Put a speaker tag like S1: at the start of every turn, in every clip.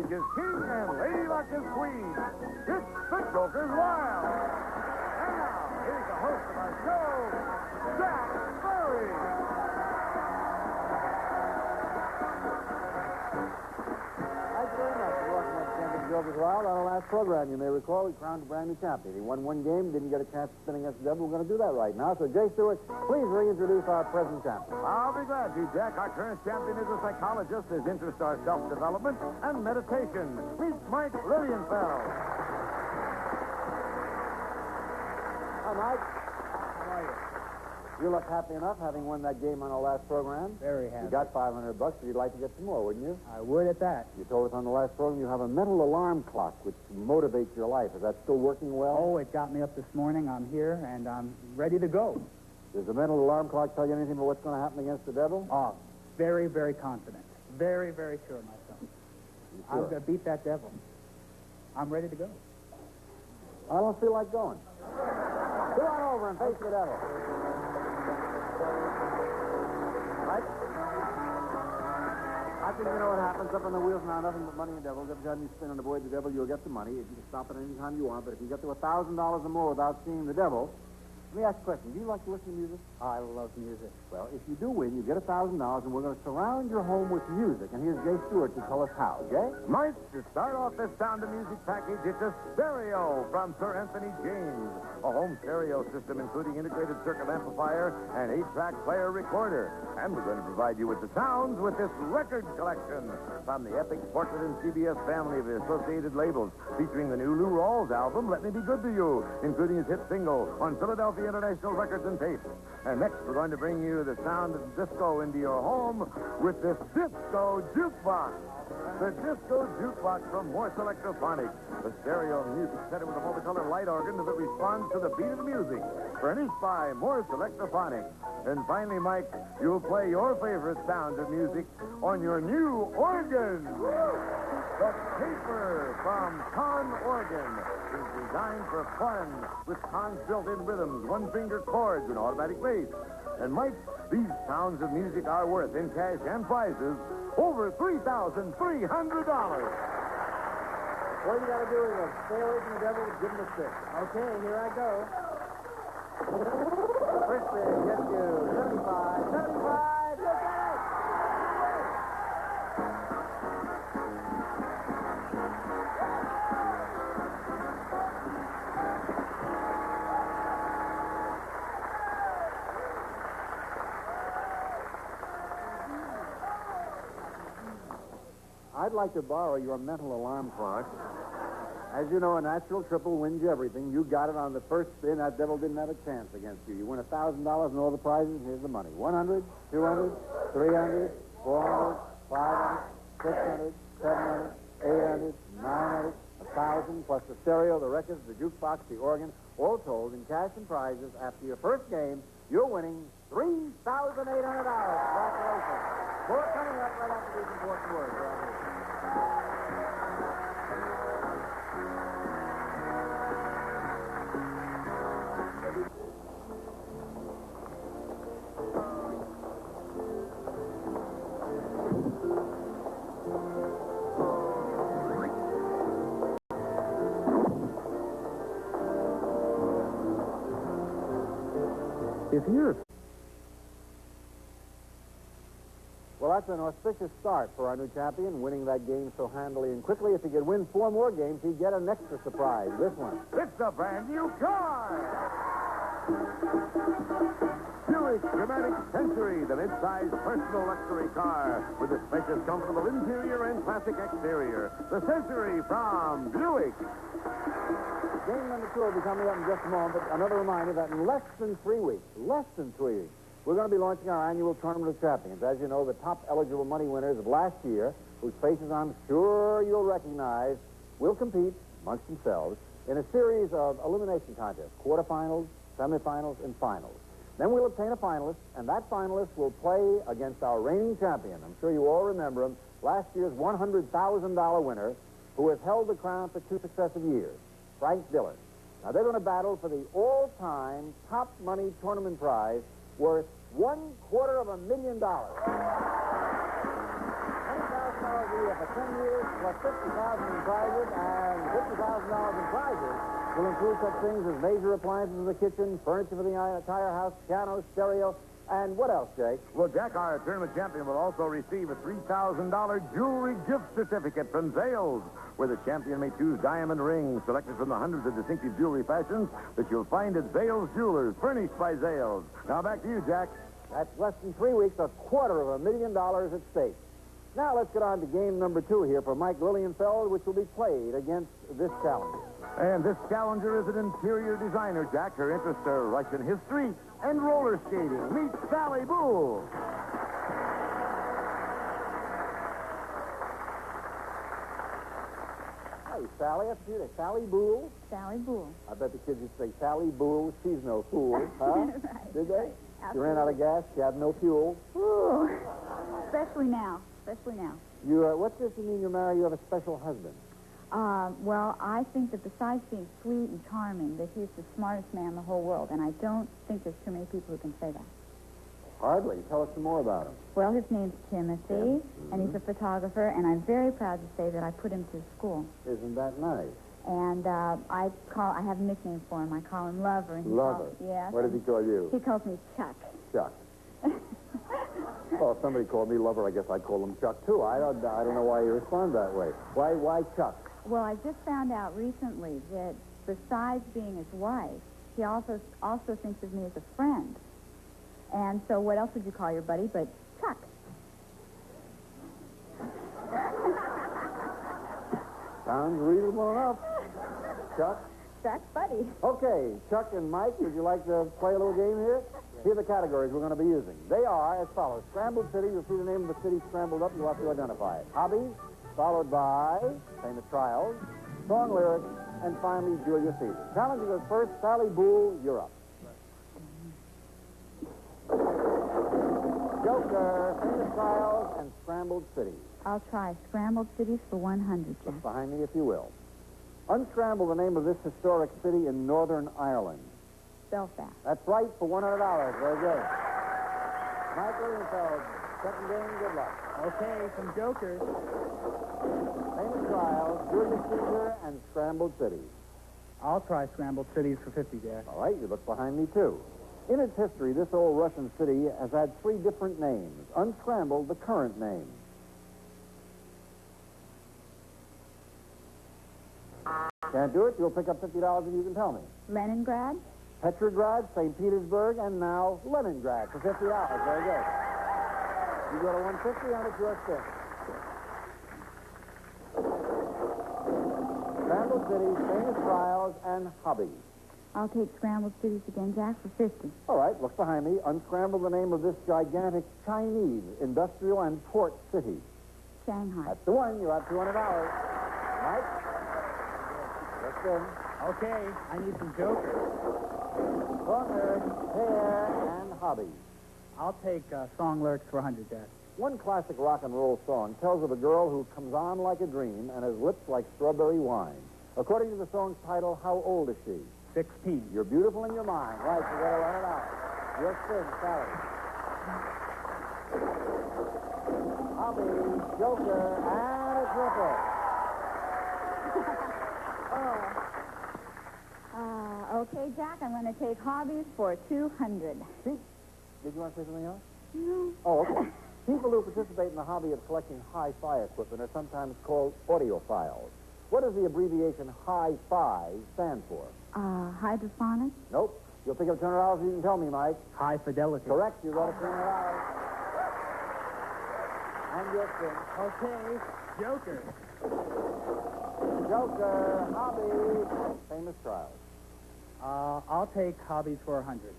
S1: is king and Lady Luck is queen. It's the Joker's Wild. And now, here's the host of our show, Jack Murray.
S2: Thank you very much for watching us again to the Joker's Wild. On our last program, you may recall, we crowned a brand new champion. He won one game, didn't get a chance of spinning us the devil. We're going to do that right now. So, Jay Stewart, please reintroduce our present champion.
S1: I'll be glad to, Jack. Our current champion is a psychologist. His interests are self-development and meditation. Meet Mike Lilienfeld.
S2: Hi, Mike. How are you? You look happy enough having won that game on our last program.
S3: Very happy.
S2: You got $500, but you'd like to get some more, wouldn't you?
S3: I would at that.
S2: You told us on the last program you have a mental alarm clock which motivates your life. Is that still working well?
S3: Oh, it got me up this morning. I'm here, and I'm ready to go.
S2: Does the mental alarm clock tell you anything about what's going to happen against the devil?
S3: Oh, very, very confident. Very, very sure myself.
S2: Sure?
S3: I'm going to beat that devil. I'm ready to go.
S2: I don't feel like going. Go on over and face the devil. Right? I think you know what happens. Up on the wheels now, nothing but money and devils. Every time you spin and avoid the devil, you'll get the money. You can stop it any time you want, but if you get to $1,000 or more without seeing the devil, let me ask you a question. Do you like to listen to music?
S3: I love music.
S2: Well, if you do win, you get $1,000, and we're going to surround your home with music. And here's Jay Stewart to tell us how. Jay?
S1: Mike, to start off this Sound of Music package, it's a stereo from Sir Anthony James. A home stereo system including integrated circuit amplifier and 8-track player recorder. And we're going to provide you with the sounds with this record collection from the Epic Portrait and CBS family of associated labels, featuring the new Lou Rawls album, Let Me Be Good to You, including his hit single on Philadelphia International Records and Tapes. And next, we're going to bring you the sound of disco into your home with this disco jukebox. The disco jukebox from Morse Electrophonics. The stereo music center with a multicolor light organ that responds to the beat of the music. Furnished by Morse Electrophonics. And finally, Mike, you'll play your favorite sound of music on your new organ. The Caper from Con Organ is designed for fun with Con's built-in rhythms, one-finger chords, and automatic bass. And Mike, these sounds of music are worth, in cash and prizes, over $3,300.
S2: All you got to do is stay away from the devil and give him a stick.
S3: Okay, here I go.
S2: First thing gets you 75. 75! Look at it! I'd like to borrow your mental alarm clock. As you know, a natural triple wins you everything. You got it on the first spin. That devil didn't have a chance against you. You win $1,000 and all the prizes. Here's the money. 100, 200, 300, 400, 500, 600, 700, 800, 900, 1,000, plus the stereo, the records, the jukebox, the organ, all told in cash and prizes. After your first game, you're winning $3,800. Congratulations. More coming up right after these important words. Right here.
S1: If you're...
S2: Well, that's an auspicious start for our new champion, winning that game so handily and quickly. If he could win 4 more games, he'd get an extra surprise. This one.
S1: It's a brand new car! Buick Dramatic Century, the mid-sized personal luxury car with a spacious, comfortable interior and classic exterior. The Century from Buick.
S2: Game number 2 will be coming up in just a moment, but another reminder that in less than 3 weeks, we're going to be launching our annual Tournament of Champions. As you know, the top eligible money winners of last year, whose faces I'm sure you'll recognize, will compete amongst themselves in a series of elimination contests, quarterfinals, semifinals, and finals. Then we'll obtain a finalist, and that finalist will play against our reigning champion. I'm sure you all remember him, last year's $100,000 winner, who has held the crown for 2 successive years, Frank Dillard. Now, they're going to battle for the all-time top money tournament prize worth $250,000. $20,000 a year for 10 years, plus $50,000 in prizes, and $50,000 in prizes will include such things as major appliances in the kitchen, furniture for the entire house, piano, stereo, and what else, Jake?
S1: Well, Jack, our tournament champion will also receive a $3,000 jewelry gift certificate from Zales, where the champion may choose diamond rings selected from the hundreds of distinctive jewelry fashions that you'll find at Zales Jewelers, furnished by Zales. Now back to you, Jack.
S2: That's less than 3 weeks, $250,000 at stake. Now let's get on to game number 2 here for Mike Lilienfeld, which will be played against this challenger.
S1: And this challenger is an interior designer, Jack. Her interests are Russian history and roller skating. Meet Sally Boole.
S2: Hey, Sally, that's you. Sally Boole?
S4: Sally Boole.
S2: I bet the kids would say, Sally Boole, she's no fool. Huh?
S4: Right.
S2: Did they?
S4: Right.
S2: She ran out of gas, she had no fuel.
S4: Ooh. Especially now.
S2: You, what does it mean you marry? You have a special husband.
S4: Well, I think that besides being sweet and charming, that he's the smartest man in the whole world, and I don't think there's too many people who can say that.
S2: Hardly. Tell us some more about him.
S4: Well, his name's Timothy, and he's a photographer, and I'm very proud to say that I put him through school.
S2: Isn't that nice?
S4: And I have a nickname for him. I call him Lover. And
S2: Lover?
S4: Yes.
S2: What does he call you?
S4: He calls me Chuck.
S2: Chuck. Well, if somebody called me Lover, I guess I'd call him Chuck, too. I don't know why you respond that way. Why Chuck?
S4: Well, I just found out recently that besides being his wife, he also thinks of me as a friend. And so what else would you call your buddy but Chuck?
S2: Sounds reasonable enough. Chuck?
S4: Chuck, buddy.
S2: Okay, Chuck and Mike, would you like to play a little game here? Here are the categories we're going to be using. They are as follows. Scrambled city, you'll see the name of the city scrambled up. You'll have to identify it. Hobbies, followed by famous trials, song lyrics, and finally Julius Caesar. Challenger goes first. Sally Boole, you're up. Joker, famous trials, and scrambled cities.
S4: I'll try Scrambled Cities for 100, Jack.
S2: Look behind me if you will. Unscramble the name of this historic city in Northern Ireland.
S4: Belfast.
S2: That's right for $100. Very good. Mike Lilienfeld, second game, good luck.
S3: Okay, some jokers.
S2: Famous trials, Julius Caesar, and scrambled cities.
S3: I'll try Scrambled Cities for 50, Jack.
S2: All right, you look behind me, too. In its history, this old Russian city has had 3 different names. Unscramble the current name. Can't do it? You'll pick up $50 if you can tell me.
S4: Leningrad.
S2: Petrograd, St. Petersburg, and now Leningrad for $50. Very good. You go to 150 and it's your spin. Scrambled cities, famous trials, and hobbies.
S4: I'll take Scrambled Cities again, Jack, for 50.
S2: All right, look behind me. Unscramble the name of this gigantic Chinese industrial and port city.
S4: Shanghai.
S2: That's the one. You have $200. Mike? Let's in.
S3: Okay, I need some jokers.
S2: Song lyrics, hair, and hobbies.
S3: I'll take song lyrics for 100, Jack.
S2: One classic rock and roll song tells of a girl who comes on like a dream and has lips like strawberry wine. According to the song's title, how old is she?
S3: 16.
S2: You're beautiful in your mind. Right, you gotta run it out. Your spin, Sally. Hobby, joker, and a triple.
S4: Okay, Jack, I'm going to take Hobbies for 200.
S2: Did you want to say something else?
S4: No.
S2: Oh, okay. People who participate in the hobby of collecting hi-fi equipment are sometimes called audiophiles. What does the abbreviation hi-fi stand for?
S4: Hydrophonic.
S2: Nope. You'll pick up $200 if you can tell me, Mike.
S3: High fidelity.
S2: Correct. You got a $200. And your spin.
S3: Okay, joker.
S2: Joker, hobby, famous trials.
S3: I'll take Hobbies for 100.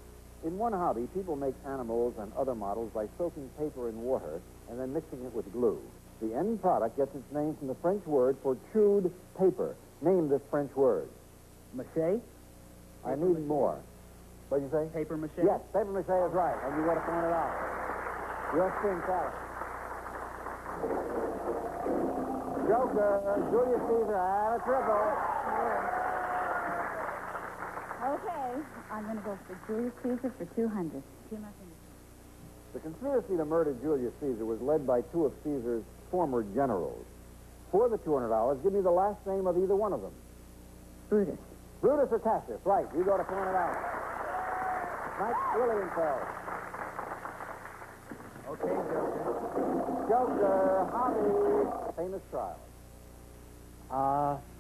S2: In one hobby, people make animals and other models by soaking paper in water and then mixing it with glue. The end product gets its name from the French word for chewed paper. Name this French word.
S3: Mache?
S2: I need more. What'd you say?
S3: Paper mache?
S2: Yes, paper mache is right, and you got a $400. Your spin, Sally. Joker, Julius Caesar, and a triple.
S4: Okay, I'm going to go for Julius Caesar for 200.
S2: The conspiracy to murder Julius Caesar was led by 2 of Caesar's former generals. For the $200, give me the last name of either one of them.
S4: Brutus.
S2: Brutus or Cassius? Right. You go to $400. Mike Lilienfeld.
S3: Okay, Joker.
S2: Joker, hobby, famous trial.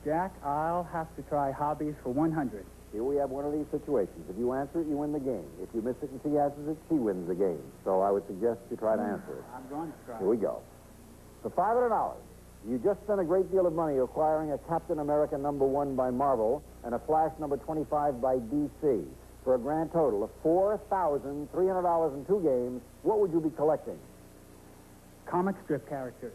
S3: Jack, I'll have to try hobbies for 100.
S2: Here we have one of these situations. If you answer it, you win the game. If you miss it and she answers it, she wins the game. So I would suggest you try to answer it.
S3: I'm going to try.
S2: Here we go. For $500, you just spent a great deal of money acquiring a Captain America #1 by Marvel and a Flash #25 by DC. For a grand total of $4,300 in 2 games, what would you be collecting?
S3: Comic strip characters.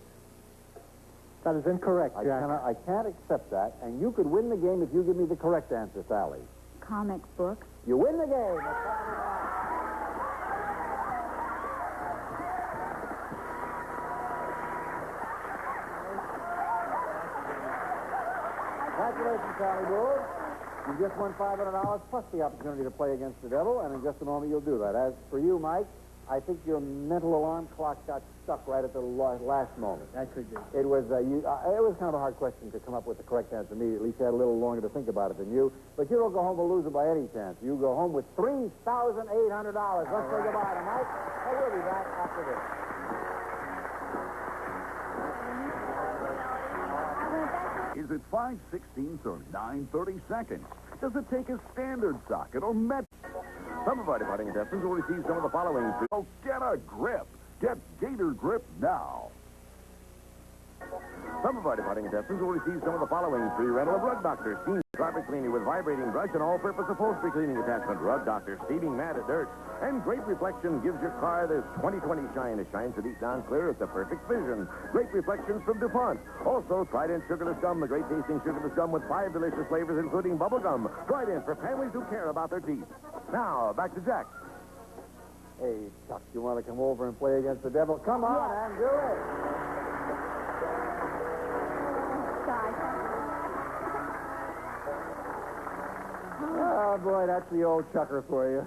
S5: That is incorrect, Jack.
S2: I can't accept that, and you could win the game if you give me the correct answer, Sally.
S4: Comic books.
S2: You win the game. That's $500. Congratulations, Sally Bull. You just won $500 plus the opportunity to play against the devil, and in just a moment you'll do that. As for you, Mike, I think your mental alarm clock got stuck right at the last moment.
S3: That could be.
S2: It was it was kind of a hard question to come up with the correct answer immediately. You had a little longer to think about it than you. But you don't go home a loser by any chance. You go home with $3,800. Let's say goodbye to Mike, and we'll be back after this.
S6: Is it 5/16 or 9/30 seconds? Does it take a standard socket or met?
S1: Summer Body Parting Contestants will receive some of the following.
S6: Oh, get a grip. Get Gator Grip now.
S1: Summer Body Parting Contestants will receive some of the following. Free rental of Rug Doctor Steam Carpet Cleaning with vibrating brush and all-purpose upholstery cleaning attachment. Rug Doctor Steaming Mad at Dirt. And Great Reflection gives your car this 20/20 shine. It shines so deep down clear it's a perfect vision. Great Reflections from DuPont. Also, Trident Sugarless Gum, the great tasting sugarless gum with 5 delicious flavors, including bubble gum. Trident for families who care about their teeth. Now, back to Jack.
S2: Hey, Chuck, you want to come over and play against the devil? Come on and do it. Oh, boy, that's the old chucker for you.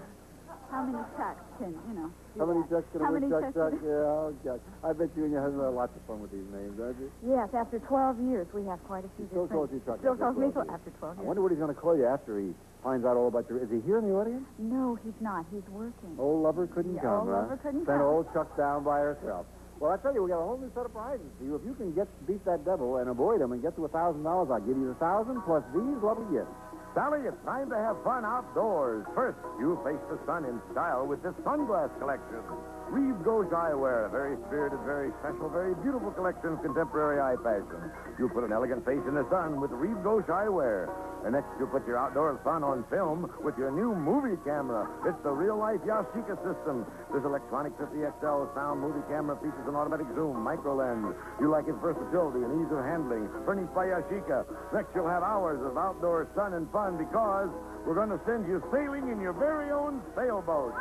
S4: How many chucks can, do
S2: How many
S4: that?
S2: chucks can
S4: How
S2: we
S4: many
S2: chuck?
S4: chucks
S2: Yeah, oh, God. I bet you and your husband have lots of fun with these names, aren't you?
S4: Yes, after 12 years, we have quite a few
S2: Still calls
S4: different...
S2: you Chuck.
S4: Still
S2: after
S4: calls me
S2: 12
S4: so
S2: years.
S4: after 12
S2: I
S4: years.
S2: wonder what he's going to call you after he finds out all about your... Is he here in the audience?
S4: No, he's not. He's working.
S2: Old lover couldn't
S4: Yeah,
S2: come,
S4: old
S2: huh?
S4: lover couldn't
S2: Sent
S4: come.
S2: old Chuck down by herself. Well, I tell you, we got a whole new set of prizes for you. If you can beat that devil and avoid him and get to $1,000, I'll give you the 1,000 plus these lovely gifts.
S1: Sally, it's time to have fun outdoors. First, you face the sun in style with this sunglass collection. Reeves Gauche Eyewear, a very spirited, very special, very beautiful collection of contemporary eye fashion. You'll put an elegant face in the sun with Reeves Gauche Eyewear. And next, you'll put your outdoor fun on film with your new movie camera. It's the real-life Yashica system. This electronic 50XL sound movie camera features an automatic zoom, micro lens. You like its versatility and ease of handling, furnished by Yashica. Next, you'll have hours of outdoor sun and fun because we're going to send you sailing in your very own sailboat.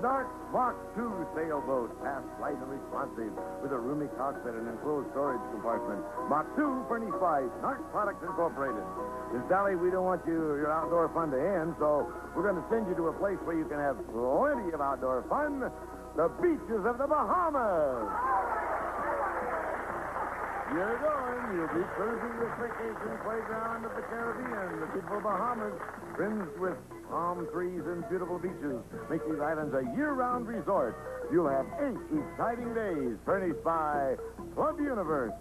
S1: Snark Mach 2 sailboat, fast, light, and responsive, with a roomy cockpit and enclosed storage compartment. Mach 2 furnished by Snark Products Incorporated. And Sally, we don't want your outdoor fun to end, so we're going to send you to a place where you can have plenty of outdoor fun, the beaches of the Bahamas. You're going. You'll be cruising the vacation playground of the Caribbean, the beautiful Bahamas, fringed with palm trees and beautiful beaches. Make these islands a year-round resort. You'll have 8 exciting days, furnished by Club Universe.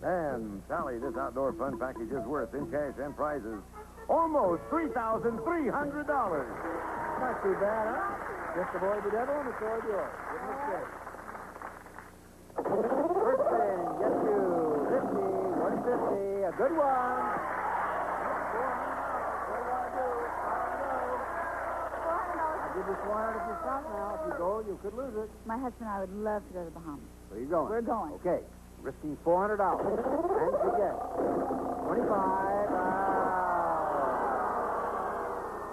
S1: And, Sally, this outdoor fun package is worth, in cash and prizes, almost $3,300.
S2: Not too bad, huh? Just avoid the devil and it's all yours. Give him a kiss. First thing, get you 50, 150, a good one. What do I do? I'll give you 400 if you stop now. If you go, you could lose it.
S4: My husband and I would love to go to the Bahamas.
S2: Where are you going?
S4: We're going.
S2: Okay. Risking $400. And you get 25.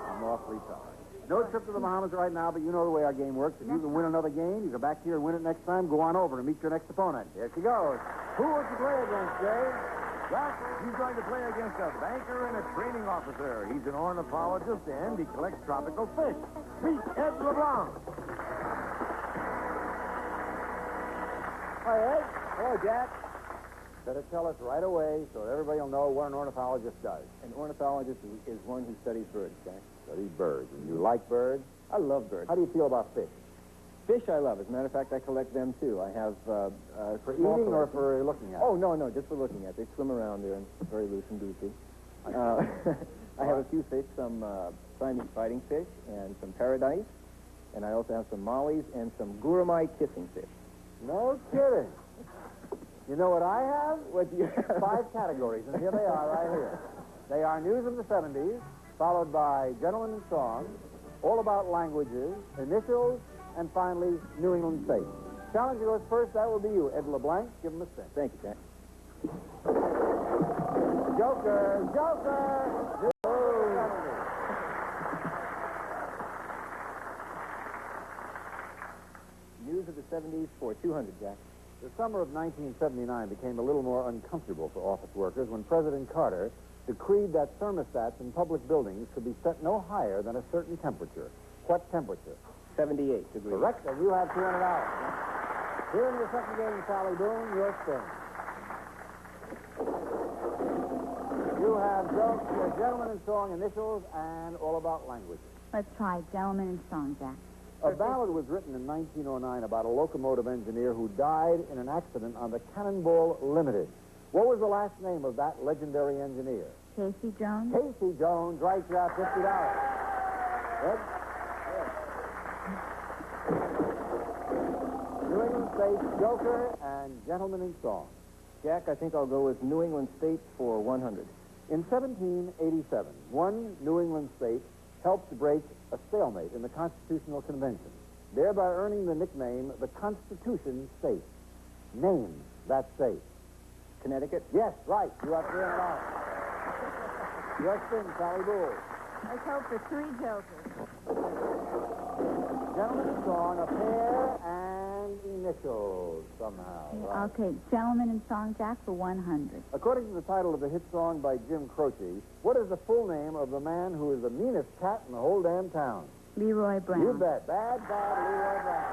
S2: I'm awfully sorry. No trip to the Bahamas right now, but you know the way our game works. If you can win another game, you go back here and win it next time, go on over and meet your next opponent. Here she goes. Who would you play against, Jay?
S1: Jack, he's going to play against a banker and a training officer. He's an ornithologist and he collects tropical fish. Meet Ed LeBlanc.
S2: Hi, Ed. Hello, Jack. Better tell us right away so everybody will know what an ornithologist does.
S5: An ornithologist is one who studies birds, Jack.
S2: Studies birds. And you like birds?
S5: I love birds.
S2: How do you feel about fish?
S5: Fish I love. As a matter of fact, I collect them, too. I have
S2: For eating or for looking at?
S5: Oh, no, just for looking at. They swim around there and very loose and goofy. I have a few fish, some Siamese fighting fish and some paradise. And I also have some mollies and some gourmet kissing fish.
S2: No kidding. You know what I have?
S5: What do you have?
S2: 5 categories, and here they are right here. They are news of the 70s, followed by gentlemen in song, all about languages, initials, and finally, New England states. Challenger goes first. That will be you, Ed LeBlanc. Give him a spin.
S5: Thank you, Jack.
S2: Joker, Joker!
S5: News of the 70s for 200, Jack.
S2: The summer of 1979 became a little more uncomfortable for office workers when President Carter decreed that thermostats in public buildings could be set no higher than a certain temperature. What temperature?
S5: 78 degrees.
S2: Correct, and you have $200. Here in the second game, Sally Boone, your spin. You have gentlemen in song, initials, and all about languages.
S4: Let's try Gentleman in Song, Jack.
S2: A ballad was written in 1909 about a locomotive engineer who died in an accident on the Cannonball Limited. What was the last name of that legendary engineer?
S4: Casey Jones.
S2: Casey Jones. Right, you have $50. Ed? New England States, Joker, and Gentleman in Song.
S5: Jack, I think I'll go with New England States for 100.
S2: In 1787, one New England state helped break a stalemate in the Constitutional Convention, thereby earning the nickname the Constitution State. Name that state.
S5: Connecticut?
S2: Yes, right. You have $300. Your spin, Sally Bull.
S4: Let's hope for 3 jokers.
S2: Gentleman in Song, a pair and initials somehow. Right.
S4: I'll take Gentleman in Song, Jack, for 100.
S2: According to the title of the hit song by Jim Croce, what is the full name of the man who is the meanest cat in the whole damn town?
S4: Leroy Brown.
S2: You bet. Bad Leroy Brown.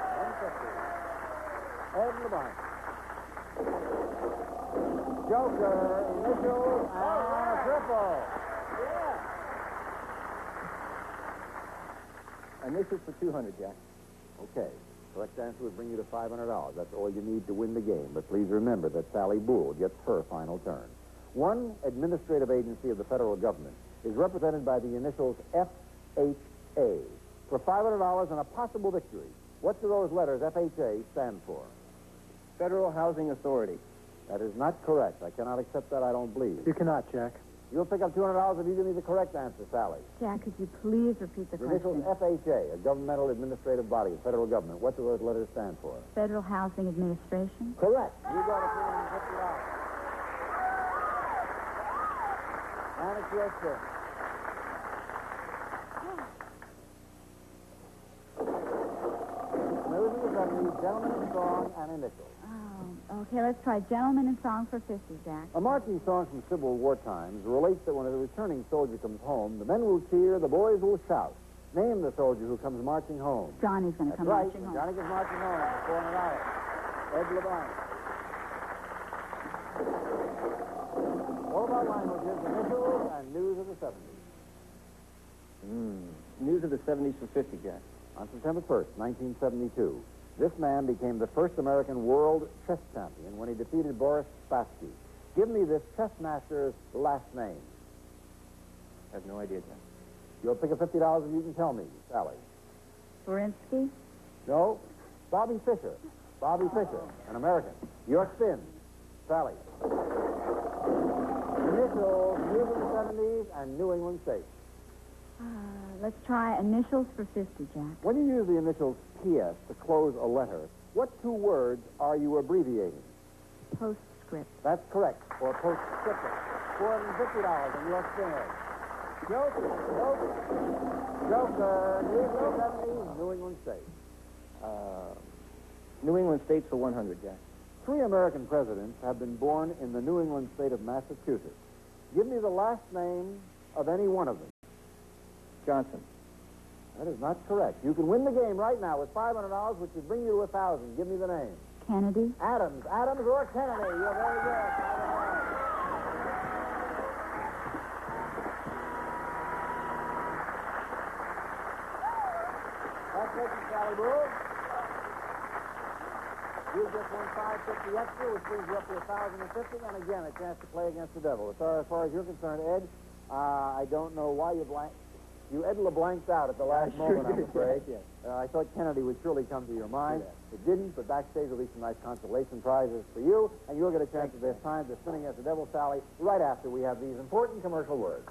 S2: 150. Ed LeBlanc. Joker, initials, and a triple.
S5: Initials for 200, Jack.
S2: Okay. Correct answer would bring you to $500. That's all you need to win the game. But please remember that Sally Boole gets her final turn. One administrative agency of the federal government is represented by the initials FHA. For $500 and a possible victory, what do those letters FHA stand for?
S5: Federal Housing Authority.
S2: That is not correct. I cannot accept that. I don't believe.
S5: You cannot, Jack.
S2: You'll pick up $200 if you give me the correct answer, Sally.
S4: Jack, could you please repeat the
S2: The initials
S4: question?
S2: FHA, a governmental administrative body, federal government. What do those letters stand for?
S4: Federal Housing Administration?
S2: Correct. You got a $350. And it's your turn. News of the 70s, Gentleman in Song, and initials.
S4: Oh, okay, let's try Gentleman in Song for 50, Jack.
S2: A marching song from Civil War times relates that when a returning soldier comes home, the men will cheer, the boys will shout. Name the soldier who comes marching home.
S4: Johnny's going to
S2: That's
S4: come
S2: right.
S4: marching home.
S2: Johnny comes marching home for $400. Ed LeBlanc. All about languages, initials, and news of the 70s.
S5: News of the 70s for 50, Jack.
S2: On September 1st, 1972, this man became the first American world chess champion when he defeated Boris Spassky. Give me this chess master's last name.
S5: I have no idea, Jack.
S2: You'll pick up $50 if you can tell me, Sally.
S4: Borinsky?
S2: No, Bobby Fischer. Bobby Fischer, an American. Your spin, Sally. Initials, news of the 70s, and New England states.
S4: Let's try initials for 50, Jack.
S2: When you use the initials PS to close a letter, what 2 words are you abbreviating?
S4: Postscript.
S2: That's correct, or postscriptum. $450 and your spin. Joker, news of the 70s, New England states.
S5: New England States for 100, Jack.
S2: 3 American presidents have been born in the New England state of Massachusetts. Give me the last name of any one of them.
S5: Johnson.
S2: That is not correct. You can win the game right now with $500, which would bring you to $1,000. Give me the name.
S4: Kennedy?
S2: Adams or Kennedy. You're very good. That's it, Sally Boo. You just won $550 extra, which brings you up to $1,050, and again, a chance to play against the devil. As far as you're concerned, Ed, I don't know why you blanked. You Ed blanked out at the last moment, I'm afraid.
S5: Yes.
S2: I thought Kennedy would surely come to your mind. It didn't, but backstage will be some nice consolation prizes for you, and you'll get a chance at this time to spinning as the devil, Sally, right after we have these important commercial words.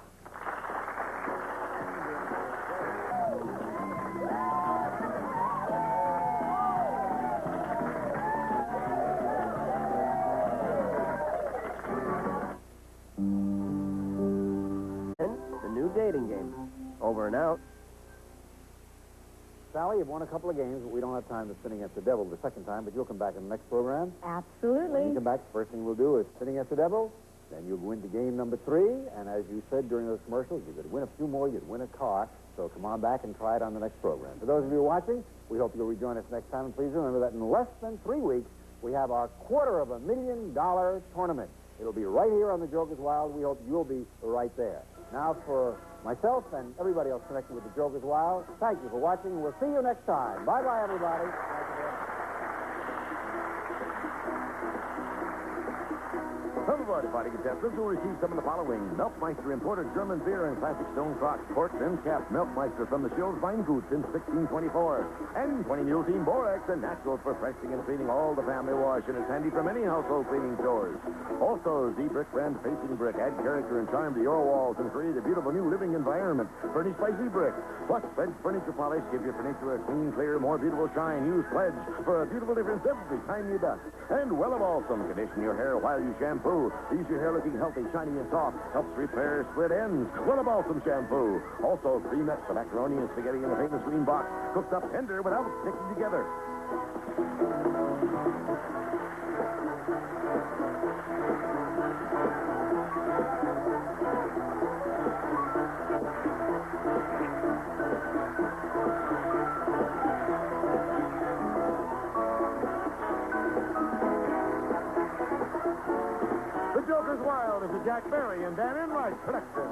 S5: The new dating game. Over and out.
S2: Sally, you've won a couple of games, but we don't have time to spinning at the devil the second time, but you'll come back in the next program.
S4: Absolutely.
S2: When you come back, the first thing we'll do is spinning at the devil. Then you'll win to game number 3, and as you said during those commercials, you could win a few more, you'd win a car. So come on back and try it on the next program. For those of you watching, we hope you'll rejoin us next time, and please remember that in less than 3 weeks, we have our $250,000 tournament. It'll be right here on the Joker's Wild. We hope you'll be right there. Now, for myself and everybody else connected with the Joker's Wild, thank you for watching, and we'll see you next time. Bye-bye, everybody.
S1: Everybody, fighting contestants will receive some of the following: Milkmeister imported German beer and classic stone crock, cork, and cap. Milkmeister from the Schills Weingut since 1624. And 20 Mule Team Borax, a natural for freshening and cleaning all the family wash, and it's handy from any household cleaning chores. Also, Z-Brick brand facing brick. Add character and charm to your walls and create a beautiful new living environment furnished by Z-Brick. Plus, Pledge Furniture Polish gives your furniture a clean, clear, more beautiful shine. Use Pledge for a beautiful difference every time you dust. And Wella Balsam, condition your hair while you shampoo. Leaves your hair looking healthy, shiny, and soft. Helps repair split ends. Wella Balsam shampoo. Also, creamettes for macaroni and spaghetti in the famous green box. Cooked up tender without sticking together. The Joker's Wild is a Jack Barry and Dan Enright production.